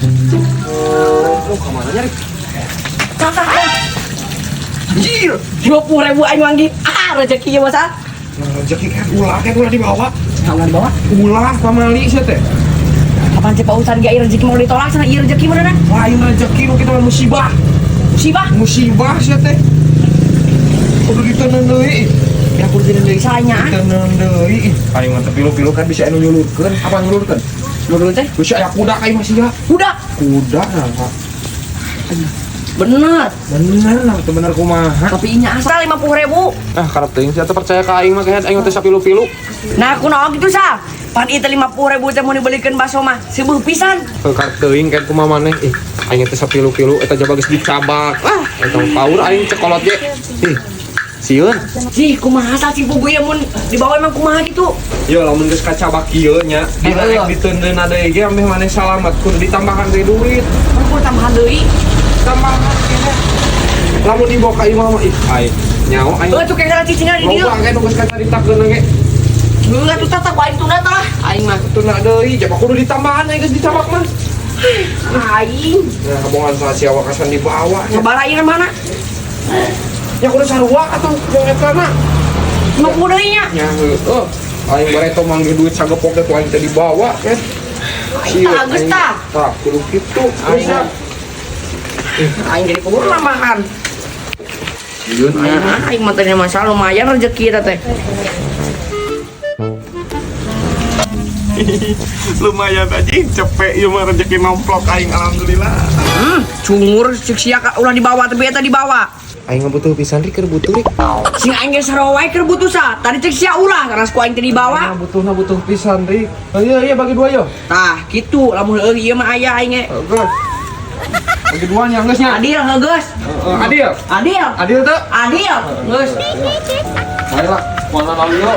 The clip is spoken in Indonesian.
Lu kemana nyari? Kakak, Anjir. 20.000 aing wangi. Rezekinya masa? Rezeki kan ulah dibawa. Jangan dibawa. Ulah pamali sia teh. Kapan sih Pak Ustad gak rezeki mau ditolak sana ieu rezeki mana? Lain rezeki nu kitu mah musibah. Musibah. Musibah sia teh. Kudu diteuneuh deui. Ya kudu diteuneuh deui salahnya. Diteuneuh deui. Aing mah pilu-pilu kan bisa anu nyulurkeun. Apa nyulurkeun? Menurut teh Bisa aya kuda ka ieu masih ya. udah Kuda nah. bener. Bener lah, itu bener kumaha. Tapi inya asal 50.000. Ah, karep teuing sia teh percaya ka aing mah kayak aing teh sapilu-pilu. Nah, kunaon gitu sah? Pan itu 50.000 teh mau dibelikan bakso mah, seueuh pisan. Karep teuing kayak kumaha maneh. Aing teh sapilu-pilu eta jaba geus dicabak. Eta paur aing cekolot ge. Sieun. Sih, kumaha sah si bubu ya mun dibawa emang kumaha gitu. Yo lamun geus kacabak kieu nya, dinaek diteundeuna deui ge ameh maneh salamet kudu ditambahkan deui duit. Kudu tambahan deui. Tambahan kene. Lamun dibawa ka imah mah aing nyaho aing. Tuh kayak cicingna di dieu. Loba ge nu geus kacaritakeun ge. Geus atuh tata ku aing tunda tah. Aing mah Tuna deui, jaba kudu ditambahan aing geus dicabak mah. aing. Nah, kabongan sasia wakasan dibawa. Ngebalain mana? Ya kudu sarua atuh jeung eta na. 50 deui nya. Nya heueuh. Aing bareto manggih duit sagepok teh ku aing teh dibawa kan. Aing tah geus tah. Tah, kudu kitu. Aing jadi kubur tambahan. Sieun aing. Nah, aing mah teh masalah lumayan rezeki eta teh. Lumayan aja cepet ieu mah rezeki nomplok aing alhamdulillah. Cungur cek sia ulah dibawa tapi eta dibawa. Aing butuh pisan ri keur butuh ri. Sing aing ge sarua wae keur butuh sa. Tadi cek sia ulah karena ku aing teh dibawa. Butuh pisan ri. Iya bagi dua yo. Tah, kitu lamun ieu mah aya aing ge. Geus. Bagi dua nya geus nya. Adil geus. Adil. Adil. Adil teh. Adil geus. Baiklah, mana lalu yo,